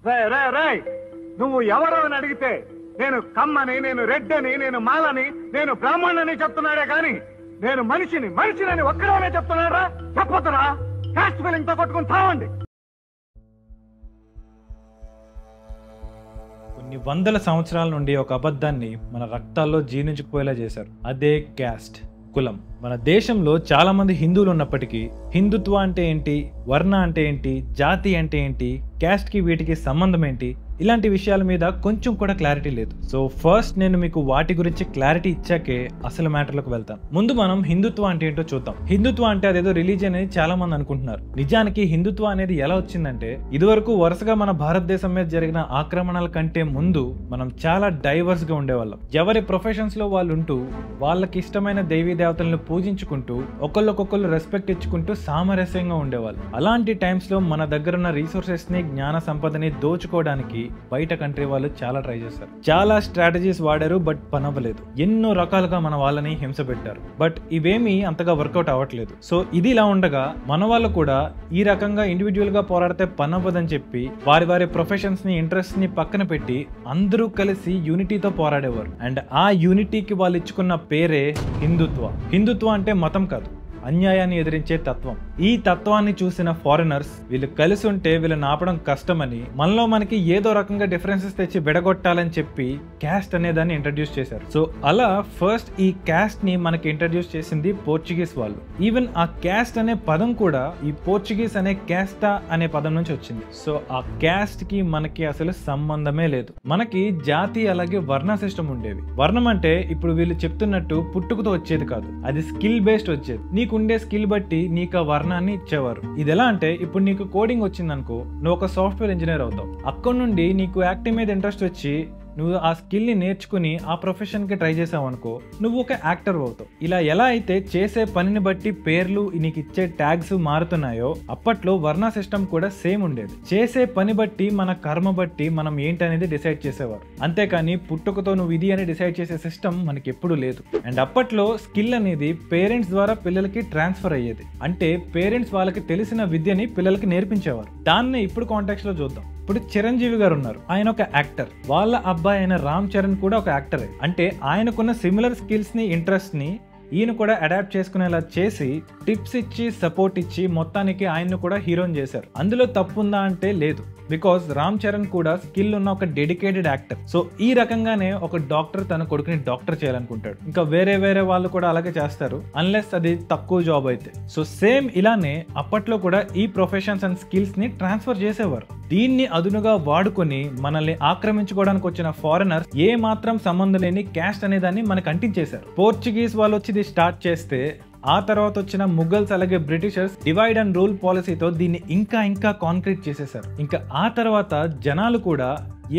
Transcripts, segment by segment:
రే రే రే నువ్వు ఎవరో అని అడిగితే నేను కమ్మని, నేను రెడ్డని, నేను మాలని, నేను బ్రాహ్మణుని చెప్తున్నాడే కానీ నేను మనిషిని ఒక్కడనే చెప్తున్నాడా? చెప్పొద్దురా, క్యాస్ట్ ఫీలింగ్ తో కొట్టుకుని తావండి. కొన్ని వందల సంవత్సరాల నుండి ఒక అబద్ధాన్ని మన రక్తాల్లో జీర్ణించుకుపోయేలా చేశారు. అదే క్యాస్ట్, కులం. మన దేశంలో చాలా మంది హిందువులు ఉన్నప్పటికీ హిందుత్వ అంటే ఏంటి, వర్ణ అంటే ఏంటి, జాతి అంటే ఏంటి, క్యాస్ట్ కి వీటికి సంబంధం ఏంటి, ఇలాంటి విషయాల మీద కొంచెం కూడా క్లారిటీ లేదు. సో ఫస్ట్ నేను మీకు వాటి గురించి క్లారిటీ ఇచ్చాకే అసలు మ్యాటర్లోకి వెళ్తాను. ముందు మనం హిందుత్వ అంటే ఏంటో చూద్దాం. హిందుత్వ అంటే అదేదో రిలీజియన్ అని చాలా మంది అనుకుంటున్నారు. నిజానికి హిందుత్వ అనేది ఎలా వచ్చిందంటే, ఇదివరకు వరుసగా మన భారతదేశం మీద జరిగిన ఆక్రమణల కంటే ముందు మనం చాలా డైవర్స్ గా ఉండేవాళ్ళం. ఎవరి ప్రొఫెషన్స్ లో వాళ్ళు ఉంటూ వాళ్ళకి ఇష్టమైన దేవీ దేవతలను పూజించుకుంటూ ఒకళ్ళొకొకళ్ళు రెస్పెక్ట్ ఇచ్చుకుంటూ సామరస్యంగా ఉండేవాళ్ళు. అలాంటి టైమ్స్ లో మన దగ్గర ఉన్న రీసోర్సెస్ ని, జ్ఞాన సంపదని దోచుకోవడానికి బయట కంట్రీ వాళ్ళు చాలా ట్రై చేశారు. చాలా స్ట్రాటజీస్ వాడారు, బట్ పనవ్వలేదు. ఎన్నో రకాలుగా మన వాళ్ళని హింస పెట్టారు, బట్ ఇవేమీ అంతగా వర్కౌట్ అవ్వట్లేదు. సో ఇది ఇలా ఉండగా మన వాళ్ళు కూడా ఈ రకంగా ఇండివిజువల్ గా పోరాడితే పనవ్వదని చెప్పి వారి వారి ప్రొఫెషన్స్ ని, ఇంట్రెస్ట్ ని పక్కన పెట్టి అందరూ కలిసి యూనిటీతో పోరాడేవారు. అండ్ ఆ యూనిటీకి వాళ్ళు ఇచ్చుకున్న పేరే హిందుత్వ. హిందుత్వ అంటే మతం కాదు, అన్యాయాన్ని ఎదిరించే తత్వం. ఈ తత్వాన్ని చూసిన ఫారినర్స్ వీళ్ళు కలిసి ఉంటే వీళ్ళని ఆపడం కష్టమని, మనలో మనకి ఏదో రకంగా డిఫరెన్సెస్ తెచ్చి విడగొట్టాలని చెప్పి క్యాస్ట్ అనే దాన్ని ఇంట్రడ్యూస్ చేశారు. సో అలా ఫస్ట్ ఈ క్యాస్ట్ ని మనకి ఇంట్రడ్యూస్ చేసింది పోర్చుగీస్ వాళ్ళు. ఈవెన్ ఆ క్యాస్ట్ అనే పదం కూడా ఈ పోర్చుగీస్ అనే క్యాస్టా అనే పదం నుంచి వచ్చింది. సో ఆ క్యాస్ట్ కి మనకి అసలు సంబంధమే లేదు. మనకి జాతి అలాగే వర్ణ సిస్టమ్ ఉండేవి. వర్ణం అంటే ఇప్పుడు వీళ్ళు చెప్తున్నట్టు పుట్టుకతో వచ్చేది కాదు, అది స్కిల్ బేస్డ్ వచ్చేది. నీకుండే స్కిల్ బట్టి నీకు ఆ వర్ణాన్ని ఇచ్చేవారు. ఇది ఎలా అంటే, ఇప్పుడు నీకు కోడింగ్ వచ్చిందనుకో, నువ్వు ఒక సాఫ్ట్వేర్ ఇంజనీర్ అవుతావు. అక్కడ నుండి నీకు యాక్టింగ్ మీద ఇంట్రెస్ట్ వచ్చి నువ్వు ఆ స్కిల్ ని నేర్చుకుని ఆ ప్రొఫెషన్ కి ట్రై చేసావు అనుకో, నువ్వు ఒక యాక్టర్ అవుతావు. ఇలా ఎలా అయితే చేసే పనిని బట్టి పేర్లు, నీకు ఇచ్చే ట్యాగ్స్ మారుతున్నాయో, అప్పట్లో వర్ణ సిస్టమ్ కూడా సేమ్ ఉండేది. చేసే పని బట్టి, మన కర్మ బట్టి మనం ఏంటనేది డిసైడ్ చేసేవారు. అంతేకాని పుట్టుకతో నువ్వు ఇది అని డిసైడ్ చేసే సిస్టమ్ మనకి ఎప్పుడు లేదు. అండ్ అప్పట్లో స్కిల్ అనేది పేరెంట్స్ ద్వారా పిల్లలకి ట్రాన్స్ఫర్ అయ్యేది. అంటే పేరెంట్స్ వాళ్ళకి తెలిసిన విద్యని పిల్లలకి నేర్పించేవారు. దాన్ని ఇప్పుడు కాంటాక్ట్స్ లో చూద్దాం. ఇప్పుడు చిరంజీవి గారు ఉన్నారు, ఆయన ఒక యాక్టర్. వాళ్ళ అబ్బాయి అయిన రామ్ చరణ్ కూడా ఒక యాక్టరే. అంటే ఆయనకున్న సిమిలర్ స్కిల్స్ ని, ఇంట్రెస్ట్ ని ఈయన కూడా అడాప్ట్ చేసుకునేలా చేసి టిప్స్ ఇచ్చి, సపోర్ట్ ఇచ్చి మొత్తానికి ఆయన్ను కూడా హీరోని చేశారు. అందులో తప్పుందా అంటే లేదు, బికాస్ రామ్ చరణ్ కూడా స్కిల్ ఉన్న ఒక డెడికేటెడ్ యాక్టర్. సో ఈ రకంగానే ఒక డాక్టర్ తన కొడుకుని డాక్టర్ చేయాలనుకుంటాడు. ఇంకా వేరే వాళ్ళు కూడా అలాగే చేస్తారు, అన్లెస్ అది తక్కువ జాబ్ అయితే. సో సేమ్ ఇలానే అప్పట్లో కూడా ఈ ప్రొఫెషన్స్ అండ్ స్కిల్స్ ని ట్రాన్స్ఫర్ చేసేవారు. దీన్ని అదునుగా వాడుకొని మనల్ని ఆక్రమించుకోవడానికి వచ్చిన ఫారినర్స్ ఏ మాత్రం సంబంధం లేని క్యాస్ట్ అనే దాన్ని మనకు అంటించేశారు. పోర్చుగీస్ వాళ్ళు వచ్చి ఇది స్టార్ట్ చేస్తే, ఆ తర్వాత వచ్చిన ముఘల్స్ అలాగే బ్రిటిషర్స్ డివైడ్ అండ్ రూల్ పాలసీతో దీన్ని ఇంకా కాంక్రీట్ చేసేశారు. ఇంకా ఆ తర్వాత జనాలు కూడా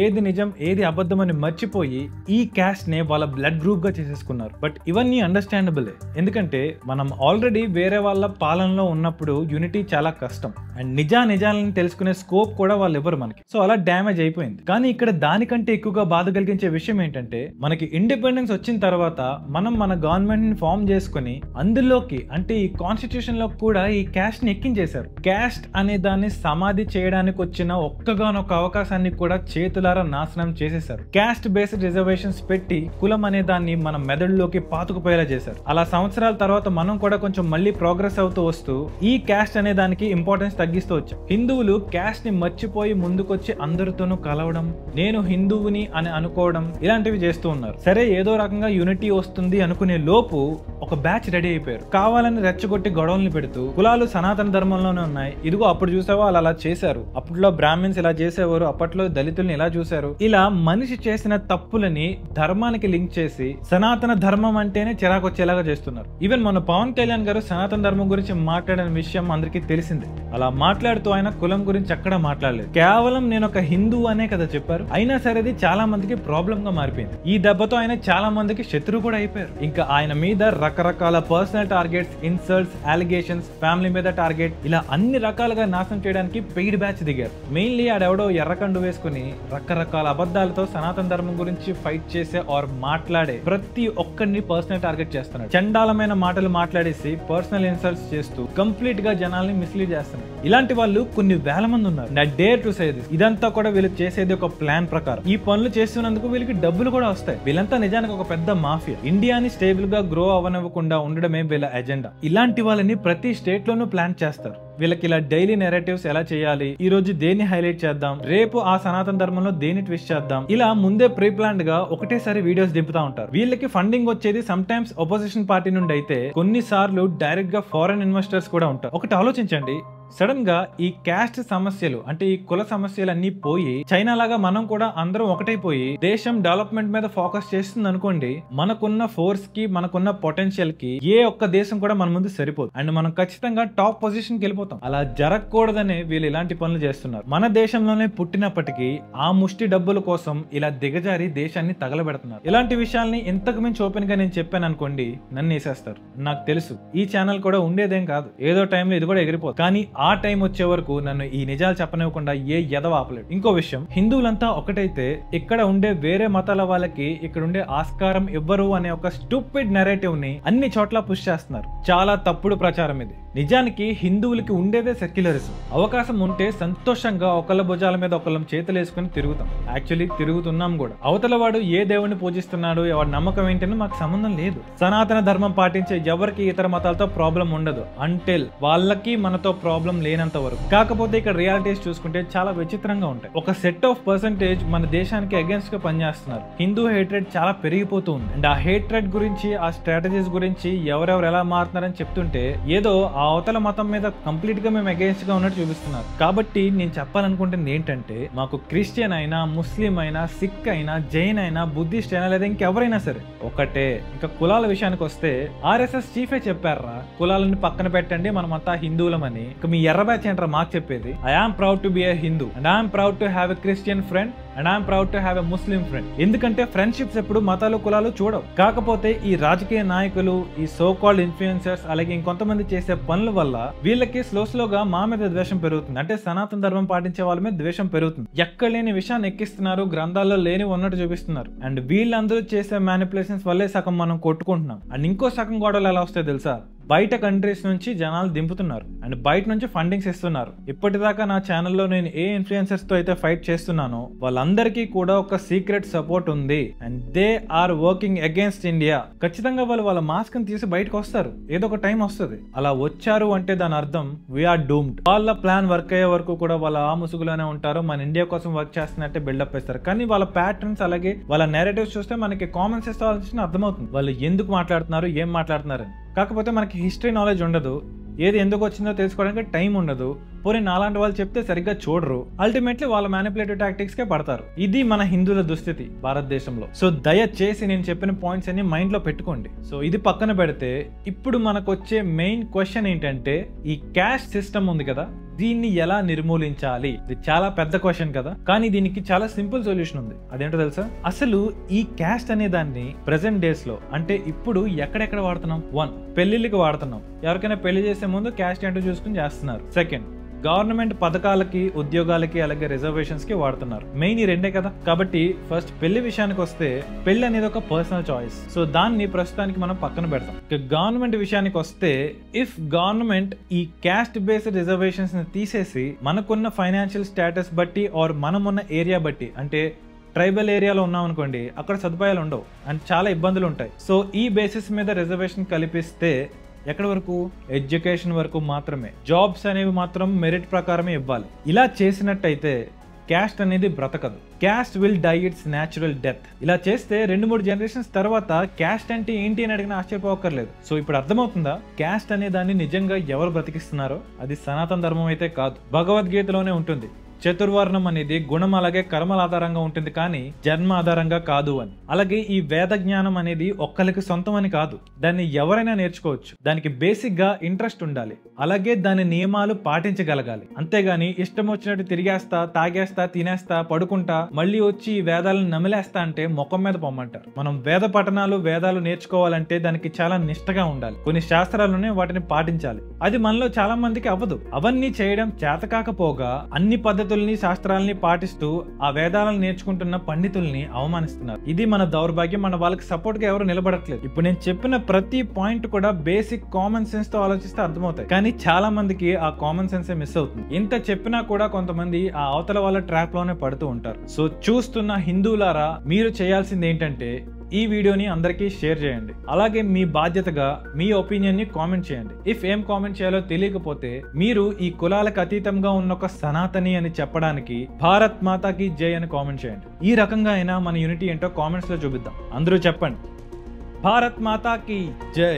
ఏది నిజం ఏది అబద్ధం అని మర్చిపోయి ఈ క్యాస్ట్ నే వాళ్ళ బ్లడ్ గ్రూప్ గా చేసేసుకున్నారు. బట్ ఇవన్నీ అండర్స్టాండబులే, ఎందుకంటే మనం ఆల్రెడీ వేరే వాళ్ళ పాలనలో ఉన్నప్పుడు యూనిటీ చాలా కష్టం. అండ్ నిజాలను తెలుసుకునే స్కోప్ కూడా వాళ్ళు ఇవ్వరు మనకి. సో అలా డ్యామేజ్ అయిపోయింది. కానీ ఇక్కడ దానికంటే ఎక్కువగా బాధ కలిగించే విషయం ఏంటంటే, మనకి ఇండిపెండెన్స్ వచ్చిన తర్వాత మనం మన గవర్నమెంట్ ని ఫామ్ చేసుకుని అందులోకి, అంటే ఈ కాన్స్టిట్యూషన్ లో కూడా ఈ క్యాస్ట్ ని ఎక్కించేశారు. క్యాస్ట్ అనే దాన్ని సమాధి చేయడానికి వచ్చిన ఒక్కగానొక్క అవకాశాన్ని కూడా చేతులారా నాశనం చేసేశారు. క్యాస్ట్ బేస్డ్ రిజర్వేషన్స్ పెట్టి కులం అనే దాన్ని మన మెదడులోకి పాతుకుపోయేలా చేశారు. అలా సంవత్సరాల తర్వాత మనం కూడా కొంచెం మళ్ళీ ప్రోగ్రెస్ అవుతూ వస్తూ ఈ క్యాస్ట్ అనే దానికి ఇంపార్టెన్స్ తగ్గిస్తూ వచ్చాం. హిందువులు క్యాస్ట్ ని మర్చిపోయి ముందుకొచ్చి అందరితోనూ కలవడం, నేను హిందువుని అని అనుకోవడం, ఇలాంటివి చేస్తూ ఉన్నారు. సరే ఏదో రకంగా యూనిటీ వస్తుంది అనుకునే లోపు ఒక బ్యాచ్ రెడీ అయిపోయారు. కావాలని రెచ్చగొట్టి గొడవల్ని పెడుతూ కులాలు సనాతన ధర్మంలోనే ఉన్నాయి, ఇదిగో అప్పుడు చూసావా వాళ్ళు అలా చేశారు, అప్పట్లో బ్రాహ్మిన్స్ ఇలా చేసేవారు, అప్పట్లో దళితుల్ని ఇలా చూశారు, ఇలా మనిషి చేసిన తప్పులని ధర్మానికి లింక్ చేసి సనాతన ధర్మం అంటేనే చిరాకు వచ్చేలాగా చేస్తున్నారు. ఈవెన్ మన పవన్ కళ్యాణ్ గారు సనాతన ధర్మం గురించి మాట్లాడిన విషయం అందరికీ తెలిసిందే. అలా మాట్లాడుతూ ఆయన కులం గురించి అక్కడ మాట్లాడలేదు, కేవలం నేను ఒక హిందూ అనే కదా చెప్పారు. అయినా సరే అది చాలా మందికి ప్రాబ్లం గా మారిపోయింది. ఈ దెబ్బతో ఆయన చాలా మందికి శత్రువు కూడా అయిపోయారు. ఇంకా ఆయన మీద రకరకాల personal targets, insults, allegations, family మీద టార్గెట్, ఇలా అన్ని రకాలుగా నాశనం చేయడానికి పెయిడ్ బ్యాచ్ దిగారు. మెయిన్లీ ఆడెవడో ఎర్రకండు వేసుకుని రకరకాల అబద్ధాలతో సనాతన ధర్మం గురించి ఫైట్ చేసే ఆర్ మాట్లాడే ప్రతి ఒక్కరిని పర్సనల్ టార్గెట్ చేస్తున్నాడు. చండాలమైన మాటలు మాట్లాడేసి పర్సనల్ ఇన్సల్ట్స్ చేస్తూ కంప్లీట్ గా జనాల్ని మిస్లీడ్ చేస్తున్నారు. ఇలాంటి వాళ్ళు కొన్ని వేల మంది ఉన్నారు. నా డేర్ టు సే దిస్. ఇదంతా కూడా వీళ్ళు చేసేది ఒక ప్లాన్ ప్రకారం. ఈ పనులు చేస్తున్నందుకు వీళ్ళకి డబ్బులు కూడా వస్తాయి. వీళ్ళంతా నిజానికి ఒక పెద్ద మాఫియా. ఇండియాని స్టేబుల్ గా గ్రో అవనివ్వకుండా ఉండడమే వీళ్ళ ఎజెండా. ఇలాంటి వాళ్ళని ప్రతి స్టేట్ లోనూ ప్లాన్ చేస్తారు. వీళ్ళకి ఇలా డైలీ నెరేటివ్స్ ఎలా చేయాలి, ఈ రోజు దేన్ని హైలైట్ చేద్దాం, రేపు ఆ సనాతన ధర్మంలో దేన్ని ట్విస్ట్ చేద్దాం, ఇలా ముందే ప్రీ ప్లాన్డ్ గా ఒకటేసారి వీడియోస్ దింపుతా ఉంటారు. వీళ్ళకి ఫండింగ్ వచ్చేది సమ్ టైమ్స్ అపోజిషన్ పార్టీ నుండి అయితే కొన్నిసార్లు డైరెక్ట్ గా ఫారెన్ ఇన్వెస్టర్స్ కూడా ఉంటారు. ఒకటి ఆలోచించండి, సడన్ గా ఈ క్యాస్ట్ సమస్యలు అంటే ఈ కుల సమస్యలు అన్ని పోయి చైనా లాగా మనం కూడా అందరం ఒకటైపోయి దేశం డెవలప్మెంట్ మీద ఫోకస్ చేస్తుంది అనుకోండి, మనకున్న ఫోర్స్ కి మనకున్న పొటెన్షియల్ కి ఏ ఒక్క దేశం కూడా మన ముందు సరిపోదు అండ్ మనం ఖచ్చితంగా టాప్ పొజిషన్ కి వెళ్ళిపోతాం. అలా జరగకూడదనే వీళ్ళు ఇలాంటి పనులు చేస్తున్నారు. మన దేశంలోనే పుట్టినప్పటికీ ఆ ముష్టి డబ్బుల కోసం ఇలా దిగజారి దేశాన్ని తగలబెడుతున్నారు. ఇలాంటి విషయాల్ని ఇంతకు మించి ఓపెన్ గా నేను చెప్పాను అనుకోండి, నన్ను వేసేస్తారు. నాకు తెలుసు ఈ ఛానల్ కూడా ఉండేదేం కాదు, ఏదో టైంలో ఇది కూడా ఎగిరిపోతుంది. కానీ ఆ టైం వచ్చే వరకు నన్ను ఈ నిజాలు చెప్పనివ్వకుండా ఏ ఎదవ ఆపలేడు. ఇంకో విషయం, హిందువులంతా ఒకటైతే ఇక్కడ ఉండే వేరే మతాల వాళ్ళకి ఇక్కడ ఉండే ఆస్కారం ఇవ్వరు అనే ఒక స్టూపిడ్ నెరేటివ్ ని అన్ని చోట్ల పుష్ చేస్తున్నారు. చాలా తప్పుడు ప్రచారం ఇది. నిజానికి హిందువులకి ఉండేదే సెక్యులరిజం. అవకాశం ఉంటే సంతోషంగా ఒకళ్ళ భుజాల మీద ఒకళ్ళం చేతులు వేసుకుని తిరుగుతాం. యాక్చువల్లీ తిరుగుతున్నాం కూడా. అవతల వాడు ఏ దేవుడిని పూజిస్తున్నాడు, ఎవరి నమ్మకం ఏంటని మాకు సంబంధం లేదు. సనాతన ధర్మం పాటించే ఎవరికి ఇతర మతాలతో ప్రాబ్లం ఉండదు అంటిల్ వాళ్ళకి మనతో ప్రాబ్లం లేనంత వరకు. కాకపోతే ఇక్కడ రియాలిటీస్ చూసుకుంటే చాలా విచిత్రంగా ఉంటాయి. ఒక సెట్ ఆఫ్ పర్సెంటేజ్ మన దేశానికి అగేన్స్ట్ గా పనిచేస్తున్నారు. హిందూ హేట్రెడ్ చాలా పెరిగిపోతూ ఉంది అండ్ ఆ హేట్రెడ్ గురించి, ఆ స్ట్రాటజీస్ గురించి ఎవరెవరు ఎలా మారుతున్నారని చెప్తుంటే ఏదో ఆ అవతల మతం మీద కంప్లీట్ గా మేము అగేన్స్ట్ గా ఉన్నట్టు చూపిస్తున్నారు. కాబట్టి నేను చెప్పాలనుకుంటుంది ఏంటంటే, మాకు క్రిస్టియన్ అయినా, ముస్లిం అయినా, సిక్ అయినా, జైన్ అయినా, బుద్ధిస్ట్ అయినా లేదా ఇంకెవరైనా సరే ఒకటే. ఇంకా కులాల విషయానికి వస్తే ఆర్ఎస్ఎస్ చీఫే చెప్పారా, కులాలను పక్కన పెట్టండి మనమంతా హిందువులమని. మీ ఎర్ర బ్యాచ్ ఏంట్రా మాకు చెప్పేది? I am proud to be a Hindu and I'm proud to have a Christian friend and I'm proud to have a Muslim friend. ఎందుకంటే ఫ్రెండ్షిప్స్ ఎప్పుడు మతాలు కులాలు చూడవు. కాకపోతే ఈ రాజకీయ నాయకులు, ఈ సో కాల్డ్ ఇన్ఫ్లుయెన్సర్స్, అలాగే ఇంకొంతమంది చేసే పనుల వల్ల వీళ్ళకి స్లోగా మా మీద ద్వేషం పెరుగుతుంది. అంటే సనాతన ధర్మం పాటించే వాళ్ళ మీద ద్వేషం పెరుగుతుంది. ఎక్కడ లేని విషయాన్ని ఎక్కిస్తున్నారు, గ్రంథాల్లో లేని ఉన్నట్టు చూపిస్తున్నారు. అండ్ వీళ్ళందరూ చేసే మ్యానిపులేషన్స్ వల్లే సగం మనం కొట్టుకుంటున్నాం. అండ్ ఇంకో సగం గొడవలు ఎలా వస్తాయి తెలుసా? బయట కంట్రీస్ నుంచి జనాలు దింపుతున్నారు అండ్ బయట నుంచి ఫండింగ్స్ ఇస్తున్నారు. ఇప్పటిదాకా నా ఛానల్లో నేను ఏ ఇన్ఫ్లుయెన్సర్స్ తో అయితే ఫైట్ చేస్తున్నానో వాళ్ళందరికీ కూడా ఒక సీక్రెట్ సపోర్ట్ ఉంది and they are working against India. ఖచ్చితంగా వాళ్ళు వాళ్ళ మాస్క్ ని తీసి బయటకు వస్తారు. ఏదో ఒక టైం వస్తుంది. అలా వచ్చారు అంటే దాని అర్థం వీఆర్ డూమ్డ్. వాళ్ళ ప్లాన్ వర్క్ అయ్యే వరకు కూడా వాళ్ళ ఆ ముసుగులోనే ఉంటారు. మన ఇండియా కోసం వర్క్ చేస్తున్నట్టే బిల్డప్ ఇస్తారు. కానీ వాళ్ళ ప్యాటర్న్స్ అలాగే వాళ్ళ నెరేటివ్స్ చూస్తే మనకి కామన్ సెన్స్ ఆలోచన అర్థమవుతుంది వాళ్ళు ఎందుకు మాట్లాడుతున్నారు, ఏం మాట్లాడుతున్నారు అని. కాకపోతే మనకి హిస్టరీ నాలెడ్జ్ ఉండదు, ఏది ఎందుకు వచ్చిందో తెలుసుకోవడానికి టైం ఉండదు. పోనీ నాలాంటి వాళ్ళు చెప్తే సరిగ్గా చూడరు. అల్టిమేట్లీ వాళ్ళ మ్యానిపులేటివ్ టాక్టిక్స్ కే పడతారు. ఇది మన హిందువుల దుస్థితి భారతదేశంలో. సో దయచేసి నేను చెప్పిన పాయింట్స్ అన్ని మైండ్ లో పెట్టుకోండి. సో ఇది పక్కన పెడితే ఇప్పుడు మనకు వచ్చే మెయిన్ క్వశ్చన్ ఏంటంటే, ఈ క్యాస్ట్ సిస్టమ్ ఉంది కదా, దీన్ని ఎలా నిర్మూలించాలి? ఇది చాలా పెద్ద క్వశ్చన్ కదా, కానీ దీనికి చాలా సింపుల్ సొల్యూషన్ ఉంది. అదేంటో తెలుసా? అసలు ఈ క్యాస్ట్ అనే దాన్ని ప్రెసెంట్ డేస్ లో అంటే ఇప్పుడు ఎక్కడెక్కడ వాడుతున్నాం? 1, పెళ్లిళ్ళకి వాడుతున్నాం. ఎవరికైనా పెళ్లి చేసే ముందు క్యాస్ట్ ఏంటో చూసుకుని చేస్తున్నారు. సెకండ్, గవర్నమెంట్ పథకాలకి, ఉద్యోగాలకి, అలాగే రిజర్వేషన్స్ కి వాడుతున్నారు. మెయిన్ ఈ రెండే కదా. కాబట్టి ఫస్ట్ పెళ్లి విషయానికి వస్తే, పెళ్లి అనేది ఒక పర్సనల్ చాయిస్. సో దాన్ని ప్రస్తుతానికి మనం పక్కన పెడతాం. గవర్నమెంట్ విషయానికి వస్తే, ఇఫ్ గవర్నమెంట్ ఈ క్యాస్ట్ బేస్డ్ రిజర్వేషన్స్ ని తీసేసి మనకున్న ఫైనాన్షియల్ స్టేటస్ బట్టి ఆర్ మనమున్న ఏరియా బట్టి, అంటే ట్రైబల్ ఏరియాలో ఉన్నాం అనుకోండి, అక్కడ సదుపాయాలు ఉండవు అండ్ చాలా ఇబ్బందులు ఉంటాయి. సో ఈ బేసిస్ మీద రిజర్వేషన్ కల్పిస్తే ఎక్కడి వరకు? ఎడ్యుకేషన్ వరకు మాత్రమే. జాబ్స్ అనేవి మాత్రం మెరిట్ ప్రకారమే ఇవ్వాలి. ఇలా చేసినట్టయితే క్యాస్ట్ అనేది బ్రతకదు. Caste will die it's natural death. ఇలా చేస్తే 2-3 జనరేషన్స్ తర్వాత క్యాస్ట్ అంటే ఏంటి అని అడిగినా ఆశ్చర్యపోకర్లేదు. సో ఇప్పుడు అర్థమవుతుందా క్యాస్ట్ అనే దాన్ని నిజంగా ఎవరు బ్రతికిస్తున్నారో? అది సనాతన ధర్మం అయితే కాదు, భగవద్గీతలోనే ఉంటుంది. చతుర్వర్ణం అనేది గుణం అలాగే కర్మల ఆధారంగా ఉంటుంది, కానీ జన్మ ఆధారంగా కాదు అని. అలాగే ఈ వేద జ్ఞానం అనేది ఒక్కరికి సొంతం అని కాదు, దాన్ని ఎవరైనా నేర్చుకోవచ్చు. దానికి బేసిక్ గా ఇంట్రెస్ట్ ఉండాలి, అలాగే దాని నియమాలు పాటించగలగాలి. అంతేగాని ఇష్టం వచ్చినట్టు తిరిగేస్తా, తాగేస్తా, తినేస్తా, పడుకుంటా, మళ్ళీ వచ్చి ఈ వేదాలను నమిలేస్తా అంటే ముఖం మీద పొమ్మంటారు. మనం వేద పఠనాలు, వేదాలు నేర్చుకోవాలంటే దానికి చాలా నిష్టగా ఉండాలి. కొన్ని శాస్త్రాలునే వాటిని పాటించాలి. అది మనలో చాలా మందికి అవ్వదు. అవన్నీ చేయడం చేతకాకపోగా అన్ని పద్ధతులు పద్ధతుల్ని శాస్త్రాలని పాటిస్తూ ఆ వేదాలను నేర్చుకుంటున్న పండితుల్ని అవమానిస్తున్నారు. ఇది మన దౌర్భాగ్యం. మన వాళ్ళకి సపోర్ట్ గా ఎవరు నిలబడట్లేదు. ఇప్పుడు నేను చెప్పిన ప్రతి పాయింట్ కూడా బేసిక్ కామన్ సెన్స్ తో ఆలోచిస్తే అర్థమవుతాయి, కానీ చాలా మందికి ఆ కామన్ సెన్సే మిస్ అవుతుంది. ఇంత చెప్పినా కూడా కొంతమంది ఆ అవతల వాళ్ళ ట్రాప్ లోనే పడుతూ ఉంటారు. సో చూస్తున్న హిందువులారా, మీరు చేయాల్సింది ఏంటంటే ఈ వీడియోని అందరికీ షేర్ చేయండి. అలాగే మీ బాధ్యతగా మీ ఒపీనియన్ ని కామెంట్ చేయండి. ఇఫ్ ఏం కామెంట్ చేయాలో తెలియకపోతే మీరు ఈ కులాలకు అతీతంగా ఉన్న ఒక సనాతని అని చెప్పడానికి భారత్ మాతాకి జై అని కామెంట్ చేయండి. ఈ రకంగా అయినా మన యూనిటీ ఏంటో కామెంట్స్ లో చూపిద్దాం. అందరూ చెప్పండి, భారత్ మాతాకి జై.